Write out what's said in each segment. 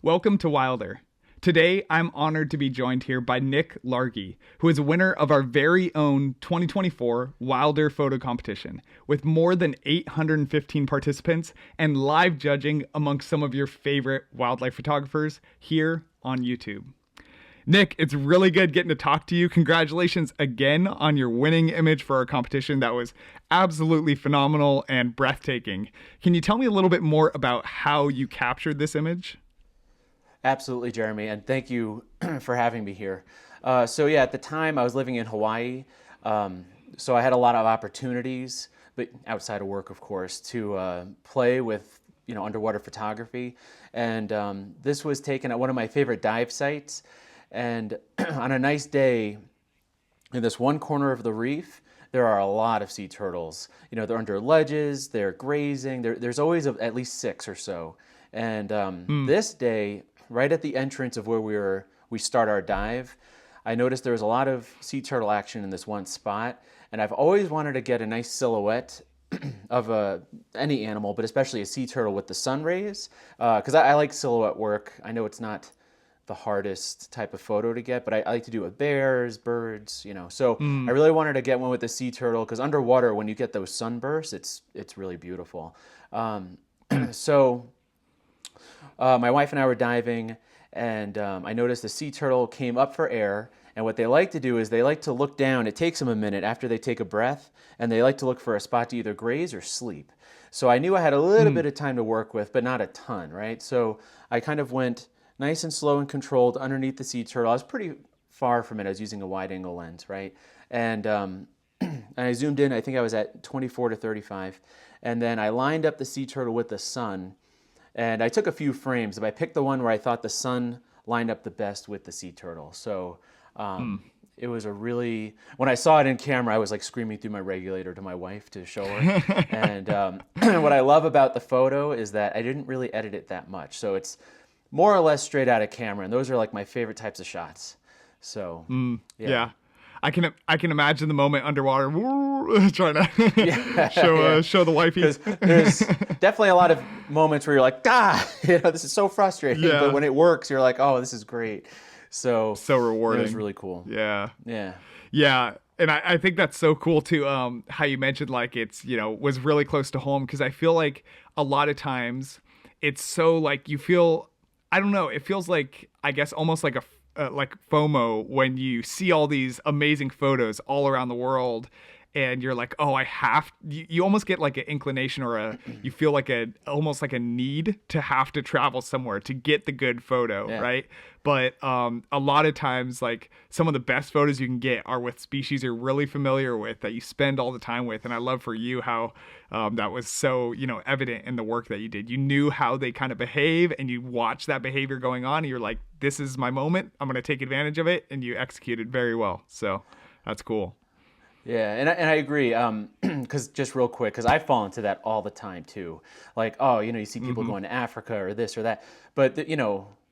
Welcome to Wilder. Today, I'm honored to be joined here by Nick Larghi, who is a winner of our very own 2024 Wilder Photo Competition, with more than 815 participants and live judging amongst some of your favorite wildlife photographers here on YouTube. Nick, it's really good getting to talk to you. Congratulations again on your winning image for our competition. That was absolutely phenomenal and breathtaking. Can you tell me a little bit more about how you captured this image? Absolutely, Jeremy, and thank you for having me here. At the time I was living in Hawaii, so I had a lot of opportunities, but outside of work, of course, to play with underwater photography. And this was taken at one of my favorite dive sites. And on a nice day, in this one corner of the reef, there are a lot of sea turtles. They're under ledges, they're grazing. There's always at least six or so. And this day, right at the entrance of where we start our dive, I noticed there was a lot of sea turtle action in this one spot, and I've always wanted to get a nice silhouette of any animal, but especially a sea turtle with the sun rays, because I like silhouette work. I know it's not the hardest type of photo to get, but I like to do it with bears, birds, So I really wanted to get one with the sea turtle, because underwater, when you get those sunbursts, it's really beautiful. So my wife and I were diving, and I noticed the sea turtle came up for air. And what they like to do is they like to look down. It takes them a minute after they take a breath, and they like to look for a spot to either graze or sleep. So I knew I had a little bit of time to work with, but not a ton, right? So I kind of went nice and slow and controlled underneath the sea turtle. I was pretty far from it. I was using a wide angle lens, right? And I zoomed in. I think I was at 24 to 35. And then I lined up the sea turtle with the sun. And I took a few frames, but I picked the one where I thought the sun lined up the best with the sea turtle. So it was when I saw it in camera, I was like screaming through my regulator to my wife to show her. And what I love about the photo is that I didn't really edit it that much. So it's more or less straight out of camera. And those are like my favorite types of shots. So, Yeah. I can imagine the moment underwater, trying to show the wifey. Because there's definitely a lot of moments where you're like, this is so frustrating. Yeah. But when it works, you're like, oh, this is great. So rewarding. It was really cool. Yeah. Yeah. Yeah. And I think that's so cool too. How you mentioned like it's, was really close to home, because I feel like a lot of times it's so like you feel, I don't know, it feels like, I guess, almost like like FOMO when you see all these amazing photos all around the world, and you're like, oh, you almost get like an inclination or you feel like almost like a need to have to travel somewhere to get the good photo, Yeah. right? But a lot of times, like, some of the best photos you can get are with species you're really familiar with, that you spend all the time with. And I love for you how that was so, evident in the work that you did. You knew how they kind of behave, and you watched that behavior going on, and you're like, this is my moment. I'm going to take advantage of it. And you executed very well. So that's cool. Yeah, and I agree. Because just real quick, because I fall into that all the time too. Like, oh, you see people going to Africa or this or that, but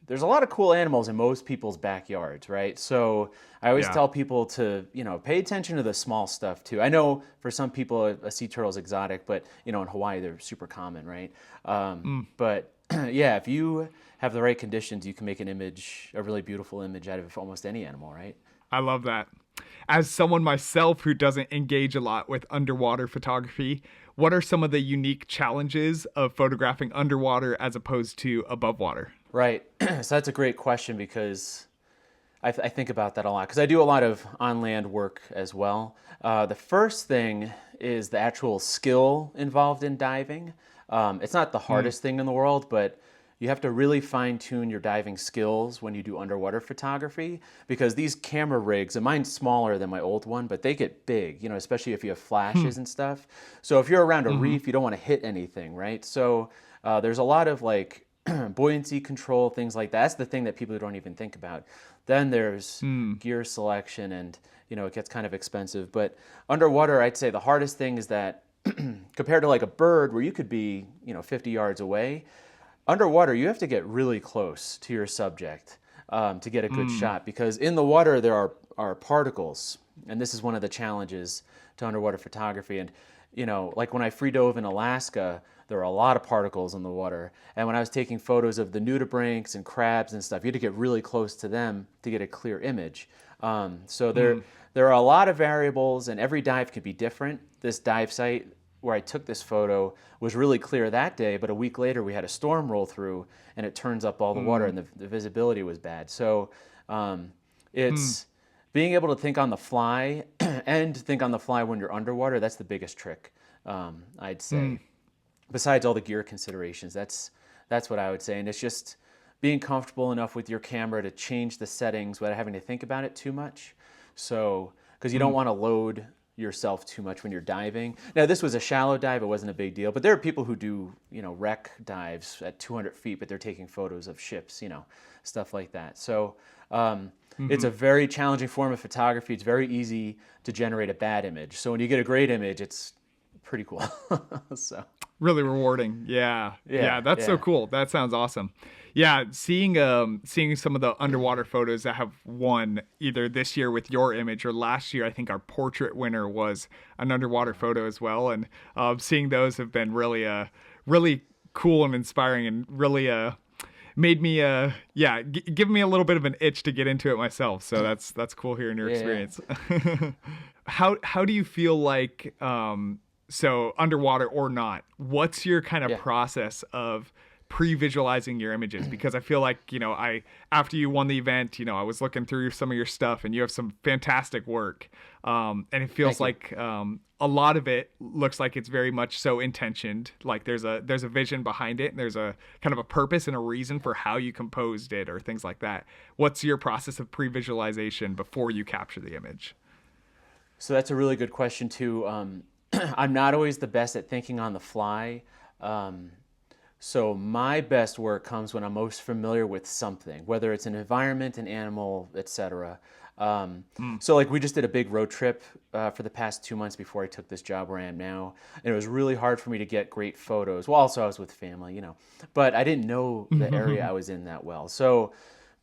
there's a lot of cool animals in most people's backyards, right? So I always tell people to pay attention to the small stuff too. I know for some people a sea turtle is exotic, but in Hawaii they're super common, right? But yeah, if you have the right conditions, you can make a really beautiful image out of almost any animal, right? I love that. As someone myself who doesn't engage a lot with underwater photography, what are some of the unique challenges of photographing underwater as opposed to above water? Right. So that's a great question, because I think about that a lot, because I do a lot of on-land work as well. The first thing is the actual skill involved in diving. It's not the hardest thing in the world, but you have to really fine-tune your diving skills when you do underwater photography, because these camera rigs, and mine's smaller than my old one, but they get big, especially if you have flashes and stuff. So if you're around a reef, you don't want to hit anything, right? So there's a lot of like buoyancy control, things like that. That's the thing that people don't even think about. Then there's gear selection, and it gets kind of expensive. But underwater, I'd say the hardest thing is that compared to like a bird where you could be 50 yards away, underwater, you have to get really close to your subject to get a good shot, because in the water there are particles, and this is one of the challenges to underwater photography. And like when I free dove in Alaska, there were a lot of particles in the water. And when I was taking photos of the nudibranchs and crabs and stuff, you had to get really close to them to get a clear image. So there are a lot of variables, and every dive could be different. This dive site where I took this photo was really clear that day, but a week later we had a storm roll through, and it turns up all the water, and the visibility was bad. So it's being able to think on the fly and think on the fly when you're underwater. That's the biggest trick, I'd say. Besides all the gear considerations, that's what I would say. And it's just being comfortable enough with your camera to change the settings without having to think about it too much. So, because you don't want to load yourself too much when you're diving. Now, this was a shallow dive. It wasn't a big deal. But there are people who do, wreck dives at 200 feet, but they're taking photos of ships, stuff like that. So it's a very challenging form of photography. It's very easy to generate a bad image. So when you get a great image, it's pretty cool. So really rewarding. Yeah. That's so cool. That sounds awesome. Yeah, seeing some of the underwater photos that have won either this year with your image or last year, I think our portrait winner was an underwater photo as well, and seeing those have been really cool and inspiring, and really made me give me a little bit of an itch to get into it myself. So that's cool hearing your experience. How do you feel like so underwater or not, what's your kind of process of pre-visualizing your images? Because I feel like, after you won the event, I was looking through some of your stuff, and you have some fantastic work. And it feels like a lot of it looks like it's very much so intentioned. Like there's a vision behind it, and there's a kind of a purpose and a reason for how you composed it or things like that. What's your process of pre-visualization before you capture the image? So that's a really good question too. I'm not always the best at thinking on the fly. So my best work comes when I'm most familiar with something, whether it's an environment, an animal, etc. So like we just did a big road trip for the past 2 months before I took this job where I am now. And it was really hard for me to get great photos. Well, also I was with family, but I didn't know the area I was in that well. So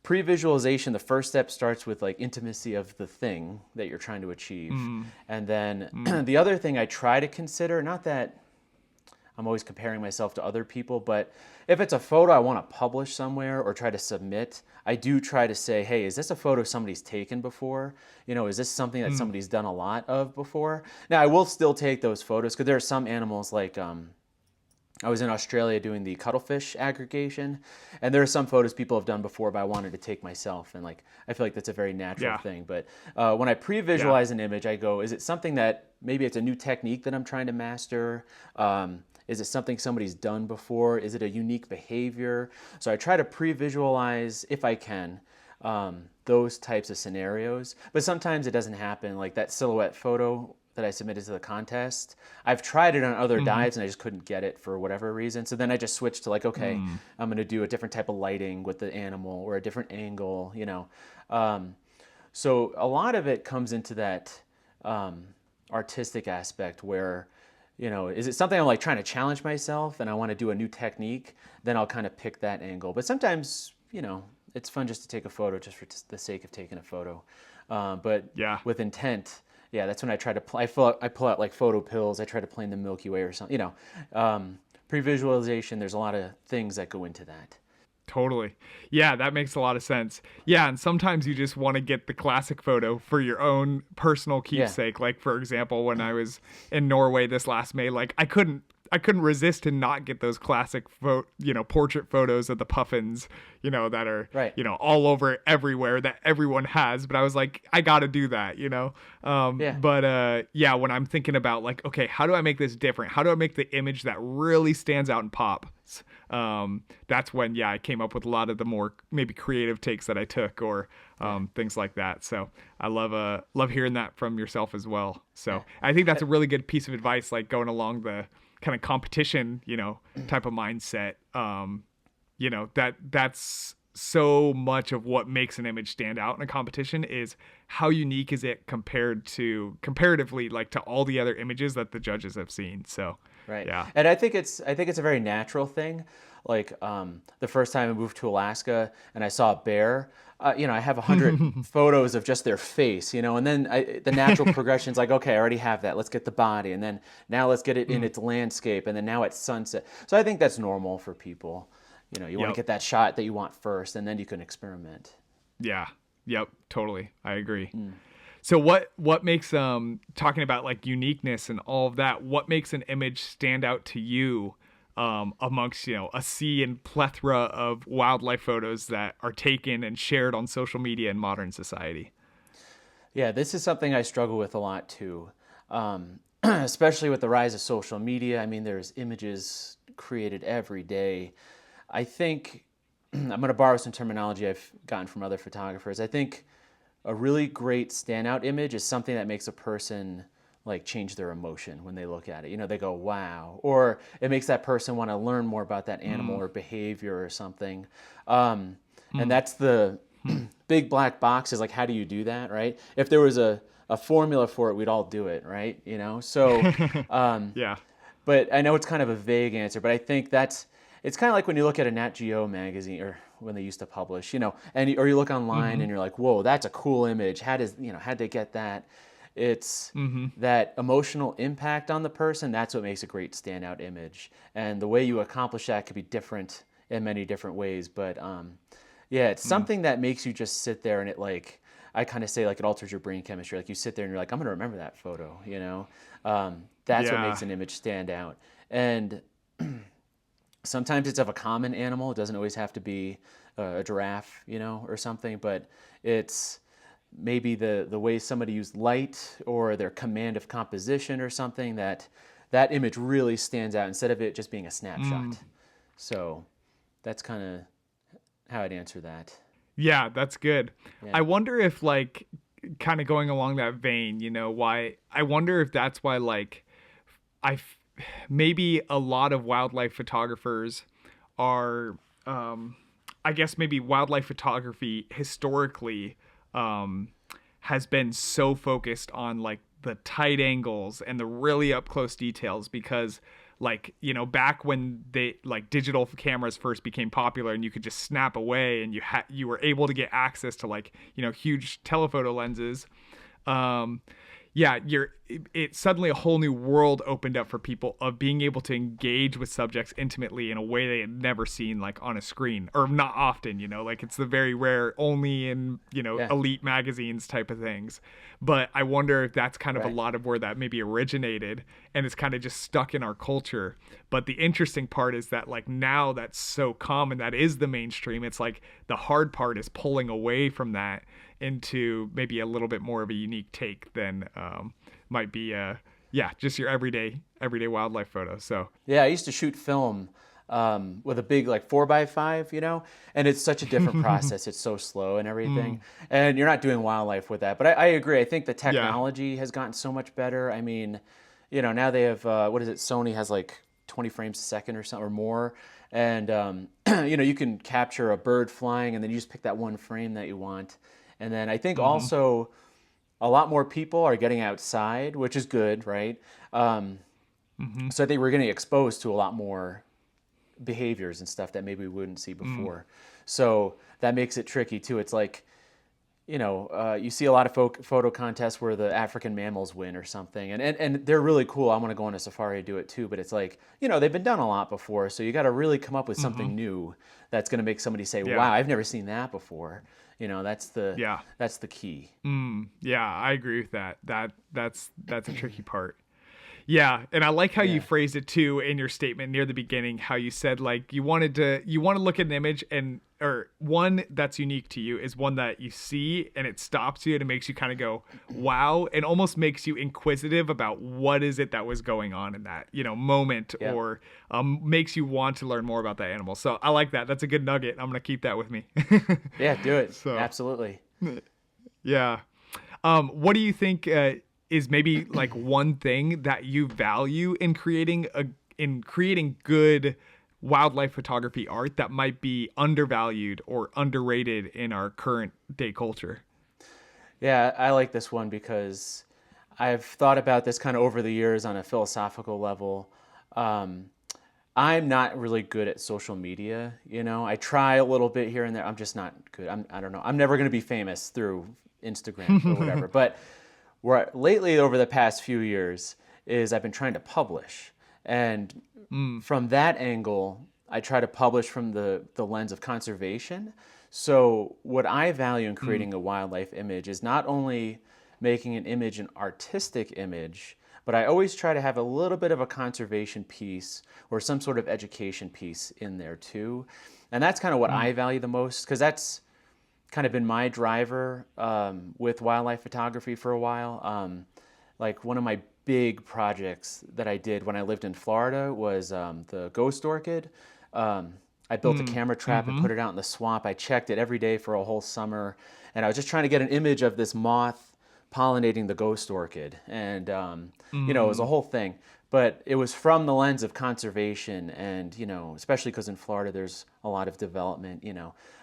pre-visualization, the first step starts with like intimacy of the thing that you're trying to achieve. And then the other thing I try to consider, not that I'm always comparing myself to other people, but if it's a photo I want to publish somewhere or try to submit, I do try to say, hey, is this a photo somebody's taken before? Is this something that somebody's done a lot of before? Now, I will still take those photos because there are some animals like I was in Australia doing the cuttlefish aggregation, and there are some photos people have done before, but I wanted to take myself, and I feel like that's a very natural thing. But when I pre-visualize an image, I go, is it something that maybe it's a new technique that I'm trying to master? Is it something somebody's done before? Is it a unique behavior? So I try to pre-visualize, if I can, those types of scenarios. But sometimes it doesn't happen, like that silhouette photo that I submitted to the contest. I've tried it on other dives and I just couldn't get it for whatever reason. So then I just switched to okay, I'm going to do a different type of lighting with the animal or a different angle, So a lot of it comes into that artistic aspect where, is it something I'm trying to challenge myself and I want to do a new technique? Then I'll kind of pick that angle. But sometimes, it's fun just to take a photo just for the sake of taking a photo. But with intent, that's when I try to I pull out photo pills. I try to plane the Milky Way or something. Pre-visualization. There's a lot of things that go into that. Totally. Yeah, that makes a lot of sense. Yeah, and sometimes you just want to get the classic photo for your own personal keepsake. Like for example, when I was in Norway this last May, I couldn't resist to not get those classic portrait photos of the puffins, that are all over everywhere that everyone has. But I was like, I got to do that, But when I'm thinking about okay, how do I make this different? How do I make the image that really stands out and pops? That's when I came up with a lot of the more maybe creative takes that I took or things like that. So I love hearing that from yourself as well. So I think that's a really good piece of advice, going along the kind of competition, type of mindset. That's so much of what makes an image stand out in a competition is how unique is it comparatively to all the other images that the judges have seen. So Right. Yeah. And I think it's a very natural thing. Like the first time I moved to Alaska and I saw a bear, I have 100 photos of just their face, and then the natural progression is like, okay, I already have that. Let's get the body, and then now let's get it in its landscape, and then now it's sunset. So I think that's normal for people. You want to get that shot that you want first, and then you can experiment. Yeah. Yep. Totally. I agree. So what makes talking about like uniqueness and all of that, what makes an image stand out to you amongst a sea and plethora of wildlife photos that are taken and shared on social media in modern society? Yeah, this is something I struggle with a lot too, especially with the rise of social media. I mean, there's images created every day. I think I'm going to borrow some terminology I've gotten from other photographers. I think a really great standout image is something that makes a person like change their emotion when they look at it. They go, wow. Or it makes that person want to learn more about that animal or behavior or something. And that's the big black box is like, how do you do that, right? If there was a formula for it, we'd all do it, right? So, Yeah. but I know it's kind of a vague answer, but I think it's kind of like when you look at a Nat Geo magazine or when they used to publish, or you look online and you're like, whoa, that's a cool image. How'd they get that? It's that emotional impact on the person. That's what makes a great standout image. And the way you accomplish that could be different in many different ways. But it's something that makes you just sit there and I kind of say like it alters your brain chemistry. Like you sit there and you're like, I'm going to remember that photo, That's what makes an image stand out. And sometimes it's of a common animal. It doesn't always have to be a giraffe, or something, but it's maybe the way somebody used light or their command of composition or something that image really stands out instead of it just being a snapshot. So that's kind of how I'd answer that. Yeah, that's good. Yeah. I wonder if like kind of going along that vein, why I wonder if that's why like maybe a lot of wildlife photographers are I guess maybe wildlife photography historically has been so focused on like the tight angles and the really up close details because like back when they like digital cameras first became popular and you could just snap away and you were able to get access to like huge telephoto lenses. It's suddenly a whole new world opened up for people of being able to engage with subjects intimately in a way they had never seen like on a screen or not often, like it's the very rare only in, elite magazines type of things. But I wonder if that's kind of a lot of where that maybe originated and it's kind of just stuck in our culture. But the interesting part is that like now that's so common, that is the mainstream. It's like the hard part is pulling away from that into maybe a little bit more of a unique take than might be just your everyday wildlife photo. So yeah, I used to shoot film with a big like 4x5, and it's such a different process. It's so slow and everything, and you're not doing wildlife with that. But I agree. I think the technology has gotten so much better. I mean, now they have what is it? Sony has like 20 frames a second or something or more, and you can capture a bird flying, and then you just pick that one frame that you want. And then I think also a lot more people are getting outside, which is good, right? So I think we're getting exposed to a lot more behaviors and stuff that maybe we wouldn't see before. So that makes it tricky too. It's like, you see a lot of photo contests where the African mammals win or something, and they're really cool. I want to go on a safari to do it too, but it's like, they've been done a lot before, so you got to really come up with something new that's going to make somebody say, wow, I've never seen that before. That's the key. Yeah, I agree with that. That's a tricky part. Yeah, and I like how you phrased it too in your statement near the beginning, how you said like you want to look at an image or one that's unique to you is one that you see and it stops you and it makes you kind of go, wow, and almost makes you inquisitive about what is it that was going on in that, moment or makes you want to learn more about that animal. So I like that. That's a good nugget. I'm going to keep that with me. Yeah, do it. So, absolutely. Yeah. What do you think is maybe like one thing that you value in creating good wildlife photography art that might be undervalued or underrated in our current day culture? Yeah, I like this one because I've thought about this kind of over the years on a philosophical level. I'm not really good at social media. I try a little bit here and there. I'm just not good. I don't know. I'm never going to be famous through Instagram or whatever. But lately, over the past few years, is I've been trying to publish. And from that angle, I try to publish from the lens of conservation. So what I value in creating a wildlife image is not only making an image an artistic image, but I always try to have a little bit of a conservation piece or some sort of education piece in there too. And that's kind of what I value the most, because that's kind of been my driver with wildlife photography for a while. Like one of my big projects that I did when I lived in Florida was the ghost orchid. I built a camera trap and put it out in the swamp. I checked it every day for a whole summer. And I was just trying to get an image of this moth pollinating the ghost orchid. And, it was a whole thing. But it was from the lens of conservation and, especially because in Florida there's a lot of development,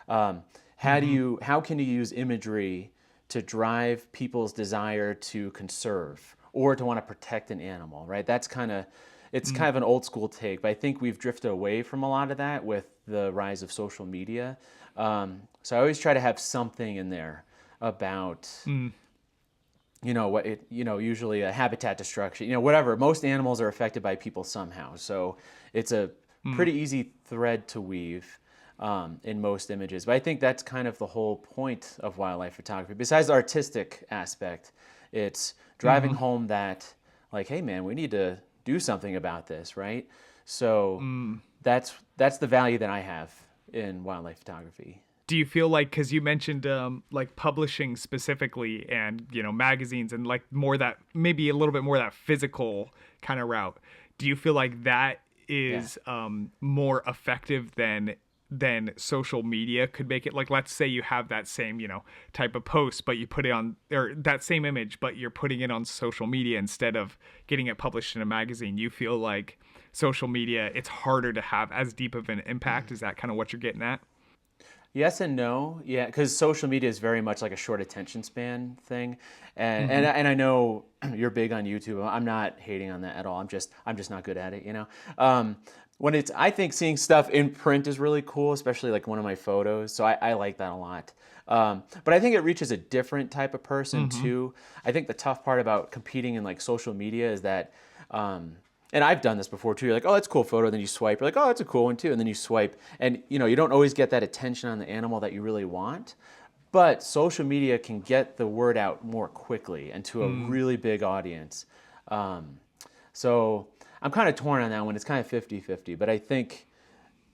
how can you use imagery to drive people's desire to conserve or to want to protect an animal, right? That's kind of an old school take, but I think we've drifted away from a lot of that with the rise of social media. So I always try to have something in there about, usually a habitat destruction, whatever. Most animals are affected by people somehow. So it's a pretty easy thread to weave in most images. But I think that's kind of the whole point of wildlife photography. Besides the artistic aspect, it's driving home that, like, hey, man, we need to do something about this, right? So that's the value that I have in wildlife photography. Do you feel like, because you mentioned like publishing specifically and magazines and like more that, maybe a little bit more that physical kind of route, do you feel like that is more effective than social media could make it? Like, let's say you have that same type of post, but you put it on, or that same image, but you're putting it on social media instead of getting it published in a magazine. You feel like social media, it's harder to have as deep of an impact? Is that kind of what you're getting at? Yes and no. Yeah, because social media is very much like a short attention span thing, and I know you're big on YouTube. I'm not hating on that at all. I'm just not good at it. I think seeing stuff in print is really cool, especially like one of my photos. So I like that a lot. But I think it reaches a different type of person too. I think the tough part about competing in like social media is that. And I've done this before too. You're like, oh, that's a cool photo. Then you swipe. You're like, oh, that's a cool one too. And then you swipe. And you don't always get that attention on the animal that you really want. But social media can get the word out more quickly and to a really big audience. So I'm kind of torn on that one. It's kind of 50-50. But I think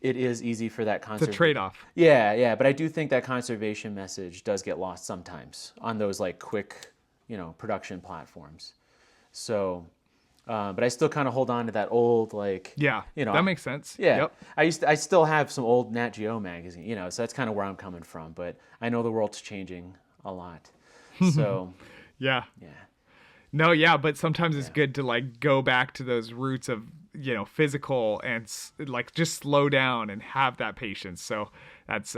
it is easy for that It's a trade-off. Yeah. But I do think that conservation message does get lost sometimes on those like quick, production platforms. So... but I still kind of hold on to that old, like, that makes sense. Yeah. Yep. I still have some old Nat Geo magazine, so that's kind of where I'm coming from, but I know the world's changing a lot. So, yeah. No, yeah, but sometimes it's good to like go back to those roots of, physical and like just slow down and have that patience. So that's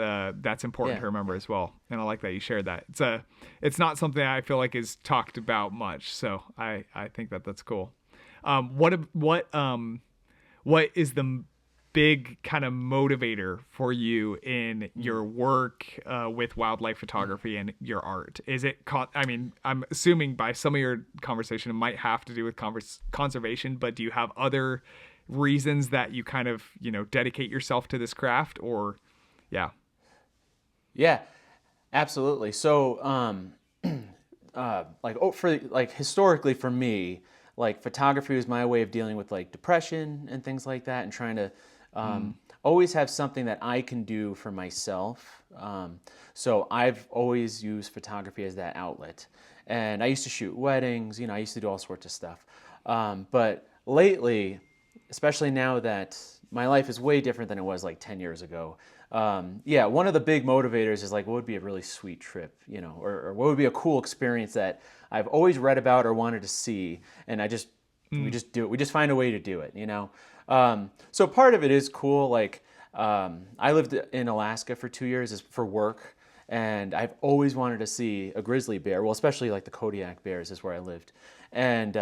important to remember as well. And I like that you shared that. It's not something I feel like is talked about much. So I think that's cool. What is the big kind of motivator for you in your work with wildlife photography and your art? Is it, I'm assuming by some of your conversation, it might have to do with conservation, but do you have other reasons that you kind of, dedicate yourself to this craft or, yeah? Yeah, absolutely. So, historically for me, like photography was my way of dealing with like depression and things like that and trying to always have something that I can do for myself. So I've always used photography as that outlet. And I used to shoot weddings, I used to do all sorts of stuff. But lately, especially now that my life is way different than it was like 10 years ago, one of the big motivators is like, what would be a really sweet trip, or what would be a cool experience that I've always read about or wanted to see, and we just do it. We just find a way to do it, So part of it is cool. Like, I lived in Alaska for 2 years for work, and I've always wanted to see a grizzly bear. Well, especially like the Kodiak bears is where I lived. And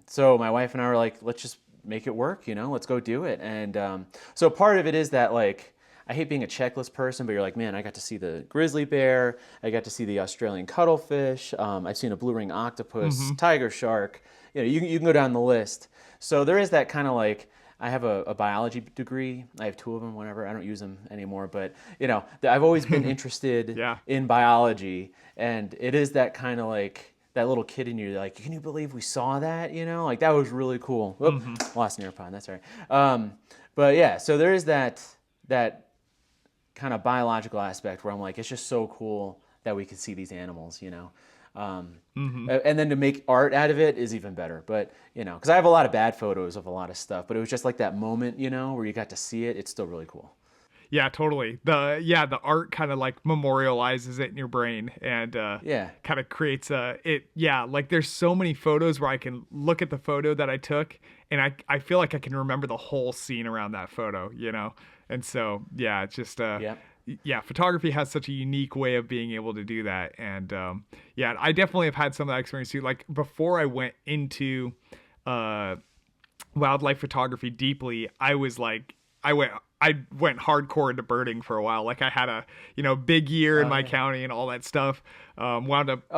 so my wife and I were like, let's just make it work, let's go do it. And so part of it is that, like, I hate being a checklist person, but you're like, man, I got to see the grizzly bear, I got to see the Australian cuttlefish, I've seen a blue ring octopus, tiger shark, you can go down the list. So there is that kind of, like, I have a biology degree. I have 2 of them, whatever. I don't use them anymore, but I've always been interested in biology, and it is that kind of, like, that little kid in you, like, can you believe we saw that? Like, that was really cool. Oop, lost an AirPod. That's all right. But yeah, so there is that kind of biological aspect where I'm like, it's just so cool that we could see these animals, and then to make art out of it is even better. But because I have a lot of bad photos of a lot of stuff, but it was just like that moment, where you got to see it. It's still really cool. Yeah, totally. The art kind of, like, memorializes it in your brain, and kind of creates like, there's so many photos where I can look at the photo that I took, and I feel like I can remember the whole scene around that photo, and so it's just photography has such a unique way of being able to do that. And I definitely have had some of that experience too. Like, before I went into wildlife photography deeply, I went hardcore into birding for a while. Like, I had a big year in my county and all that stuff. Wound up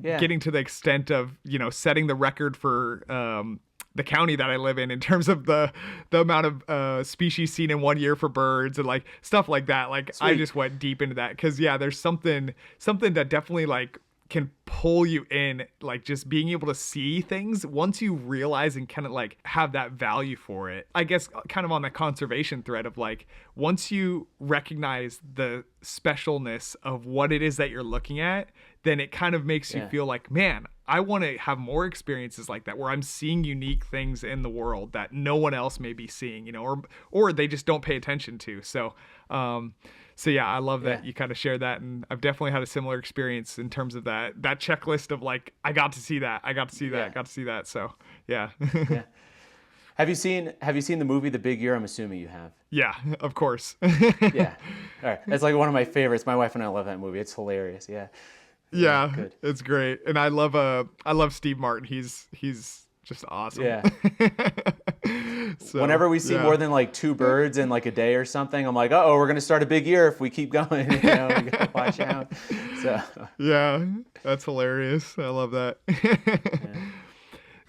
getting to the extent of setting the record for the county that I live in terms of the amount of species seen in one year for birds, and, like, stuff like that. Like, sweet. I just went deep into that because there's something that definitely, like, can pull you in, like, just being able to see things once you realize and kind of, like, have that value for it. I guess kind of on the conservation thread of, like, once you recognize the specialness of what it is that you're looking at, then it kind of makes you feel like, man, I want to have more experiences like that where I'm seeing unique things in the world that no one else may be seeing, or they just don't pay attention to. So I love that you kind of share that, and I've definitely had a similar experience in terms of that checklist of, like, I got to see that, I got to see that, I got to see that. So yeah. Have you seen the movie The Big Year? I'm assuming you have. Yeah, of course. Yeah. All right. It's like one of my favorites. My wife and I love that movie. It's hilarious. Yeah. Yeah, good. It's great. And I love Steve Martin. He's just awesome. Yeah. So, whenever we see more than, like, 2 birds in, like, a day or something, I'm like, we're going to start a big year if we keep going. We got to watch out. So. Yeah, that's hilarious. I love that.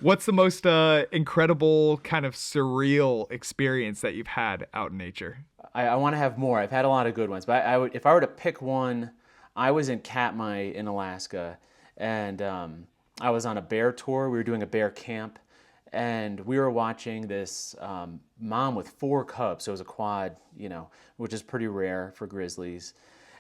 What's the most incredible, kind of surreal experience that you've had out in nature? I want to have more. I've had a lot of good ones, but if I were to pick one, I was in Katmai in Alaska, and I was on a bear tour. We were doing a bear camp, and we were watching this mom with 4 cubs. So it was a quad, which is pretty rare for grizzlies.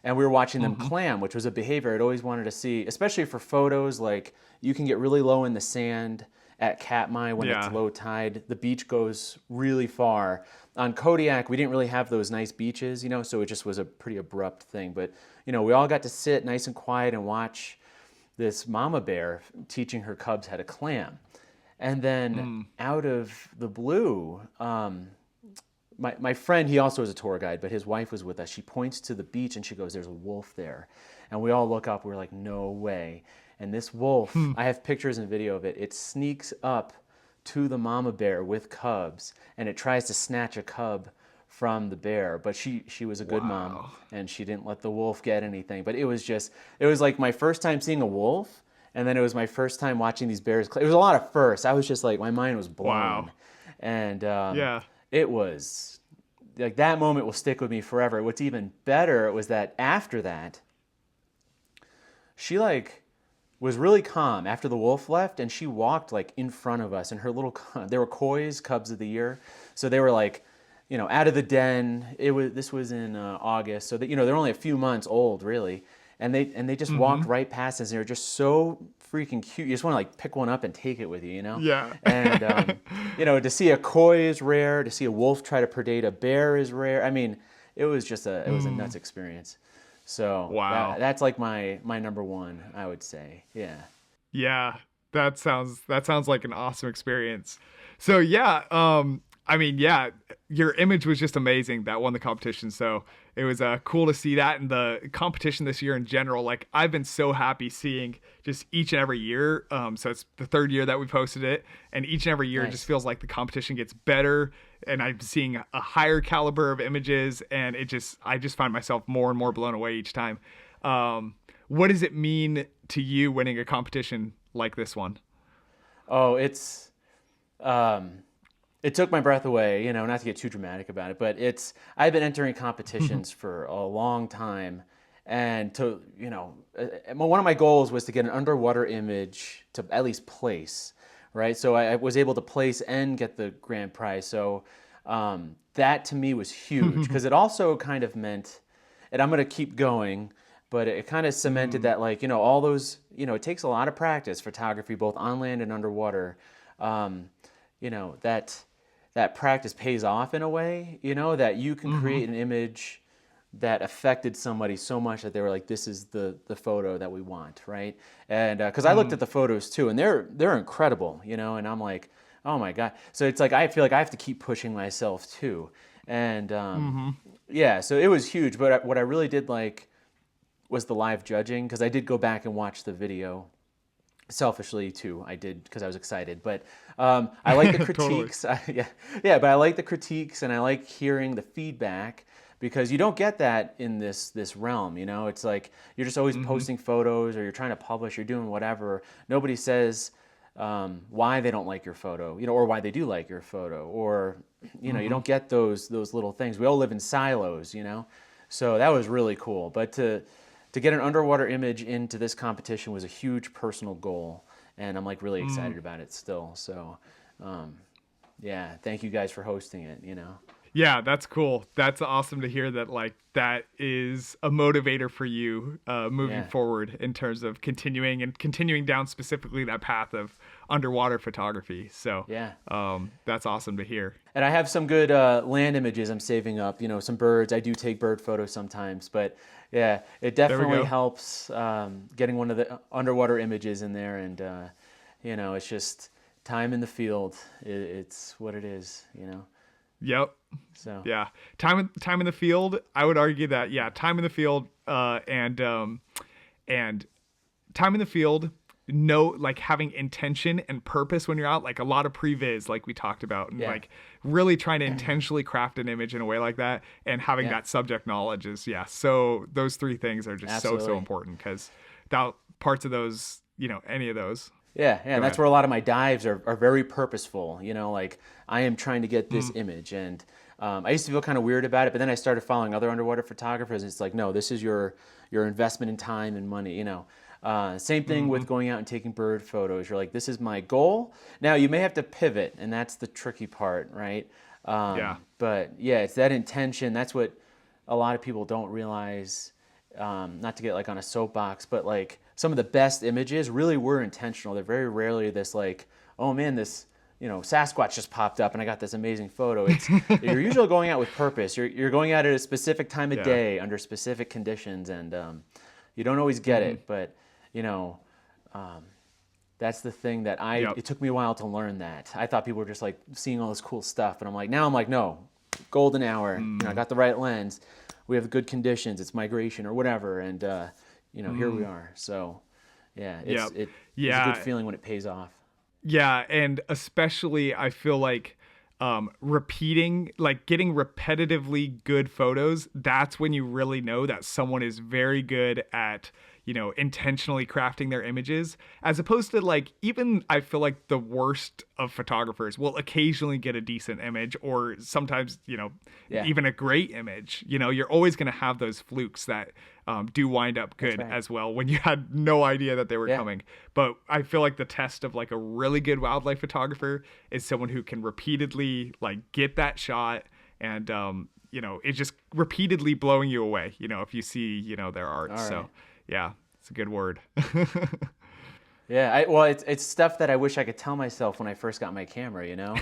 And we were watching them clam, which was a behavior I'd always wanted to see, especially for photos. Like, you can get really low in the sand at Katmai when it's low tide. The beach goes really far. On Kodiak, we didn't really have those nice beaches, so it just was a pretty abrupt thing. But, we all got to sit nice and quiet and watch this mama bear teaching her cubs how to clam. And then out of the blue, my friend, he also was a tour guide, but his wife was with us. She points to the beach and she goes, "There's a wolf there." And we all look up. We're like, "No way." And this wolf, I have pictures and video of it. It sneaks up to the mama bear with cubs, and it tries to snatch a cub from the bear. But she was a good mom, and she didn't let the wolf get anything. But it was like my first time seeing a wolf, and then it was my first time watching these bears. It was a lot of firsts. I was just like, my mind was blown. Wow. And it was like, that moment will stick with me forever. What's even better was that after that, she, like, was really calm after the wolf left, and she walked, like, in front of us, and her little, they were Koi's, Cubs of the Year, so they were, like, out of the den. This was in August, so that, they're only a few months old, really, and they just walked right past us, and they were just so freaking cute. You just want to, like, pick one up and take it with you, Yeah. And to see a Koi is rare. To see a wolf try to predate a bear is rare. I mean, it was just a nuts experience. So wow, that's like my number one, I would say. Yeah. Yeah, that sounds like an awesome experience. So I I mean, yeah, your image was just amazing that won the competition. So it was cool to see that, and the competition this year in general. Like, I've been so happy seeing just each and every year. So it's the third year that we posted it, and each and every year it just feels like the competition gets better, and I'm seeing a higher caliber of images, and I just find myself more and more blown away each time. What does it mean to you winning a competition like this one? Oh, it took my breath away, not to get too dramatic about it, but I've been entering competitions for a long time. And one of my goals was to get an underwater image to at least place, right? So I was able to place and get the grand prize. So that to me was huge, because it also kind of meant, and I'm going to keep going, but it kind of cemented that, like, all those, it takes a lot of practice, photography, both on land and underwater. That practice pays off in a way, that you can create an image that affected somebody so much that they were like, this is the photo that we want, right? And because I looked at the photos too, and they're incredible, and I'm like, oh my God. So it's like, I feel like I have to keep pushing myself too. And yeah, so it was huge. But what I really did like was the live judging, because I did go back and watch the video. Selfishly too, I did, because I was excited. But I like the critiques. Totally. But I like the critiques, and I like hearing the feedback, because you don't get that in this realm. It's like you're just always posting photos, or you're trying to publish, you're doing whatever. Nobody says why they don't like your photo, or why they do like your photo, or you don't get those little things. We all live in silos, So that was really cool. But to get an underwater image into this competition was a huge personal goal, and I'm like really excited about it still. So, yeah, thank you guys for hosting it, Yeah, that's cool. That's awesome to hear that, like, that is a motivator for you moving forward in terms of continuing down specifically that path of underwater photography. So yeah, that's awesome to hear. And I have some good land images I'm saving up, some birds. I do take bird photos sometimes, but yeah, it definitely helps getting one of the underwater images in there. And, it's just time in the field. It's what it is, Yep. So yeah, time in the field. I would argue that time in the field and time in the field. Like having intention and purpose when you're out, like a lot of previs, like we talked about, and like really trying to intentionally craft an image in a way like that, and having that subject knowledge is So those three things are just so important, because without parts of those, any of those. Yeah, and that's where a lot of my dives are very purposeful, like I am trying to get this image. And I used to feel kind of weird about it, but then I started following other underwater photographers, and it's like, no, this is your investment in time and money, Same thing with going out and taking bird photos. You're like, this is my goal. Now, you may have to pivot, and that's the tricky part, right? But yeah, it's that intention. That's what a lot of people don't realize, not to get like on a soapbox, but like some of the best images really were intentional. They're very rarely this like, oh man, this Sasquatch just popped up and I got this amazing photo. You're usually going out with purpose. You're going out at a specific time of day under specific conditions, and you don't always get it, but that's the thing that it took me a while to learn that. I thought people were just like seeing all this cool stuff, but now I'm like, no, golden hour. I got the right lens. We have good conditions. It's migration or whatever, and here we are. So it's a good feeling when it pays off. Yeah, and especially I feel like repeating, like getting repetitively good photos, that's when you really know that someone is very good at intentionally crafting their images, as opposed to like, even I feel like the worst of photographers will occasionally get a decent image, or sometimes even a great image. You're always going to have those flukes that do wind up good as well, when you had no idea that they were coming. But I feel like the test of like a really good wildlife photographer is someone who can repeatedly like get that shot, and it's just repeatedly blowing you away, if you see their art. So yeah, it's a good word. Yeah, well, it's stuff that I wish I could tell myself when I first got my camera, you know?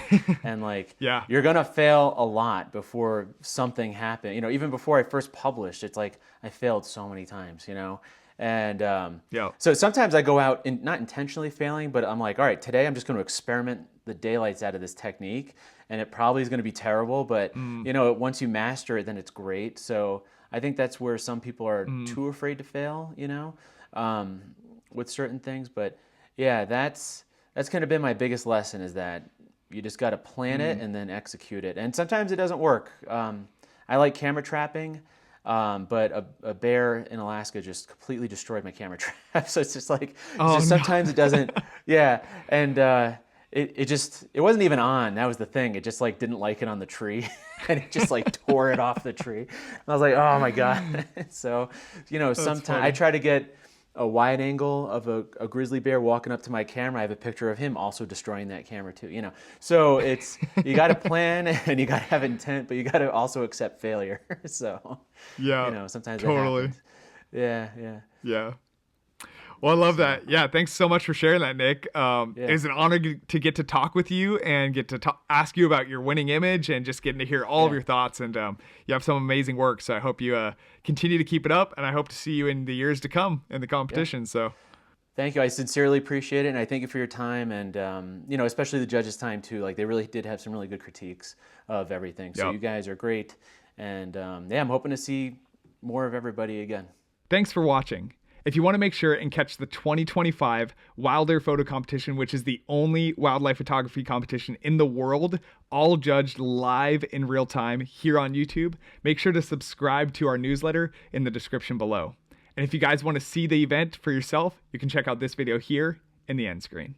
And like, Yeah. you're gonna fail a lot before something happened. You know, even before I first published, it's like I failed so many times, you know? And Yeah. so sometimes I go out and not intentionally failing, but I'm like, all right, today I'm just gonna experiment the daylights out of this technique, and it probably is gonna be terrible, but you know, once you master it, then it's great. So I think that's where some people are too afraid to fail, you know? With certain things, but yeah, that's kind of been my biggest lesson, is that you just got to plan it and then execute it. And sometimes it doesn't work. I like camera trapping, but a bear in Alaska just completely destroyed my camera trap. So it's just like, sometimes it doesn't. Yeah, and it wasn't even on. That was the thing. It just like didn't like it on the tree, and it just like tore it off the tree. And I was like, oh my god. So you know, sometimes I try to get a wide angle of a grizzly bear walking up to my camera. I have a picture of him also destroying that camera too, you know. So it's, you got to plan and you got to have intent, but you got to also accept failure. So, Yeah. you know, sometimes Totally. it happens. Yeah, yeah. Yeah. Well, I love that. Yeah, thanks so much for sharing that, Nick. It's an honor to get to talk with you and get to ask you about your winning image and just getting to hear all of your thoughts. And you have some amazing work, so I hope you continue to keep it up, and I hope to see you in the years to come in the competition. So, thank you. I sincerely appreciate it, and I thank you for your time, and you know, especially the judges' time too. Like, they really did have some really good critiques of everything. So you guys are great, and yeah, I'm hoping to see more of everybody again. Thanks for watching. If you want to make sure and catch the 2025 Wilder Photo Competition, which is the only wildlife photography competition in the world, all judged live in real time here on YouTube, make sure to subscribe to our newsletter in the description below. And if you guys want to see the event for yourself, you can check out this video here in the end screen.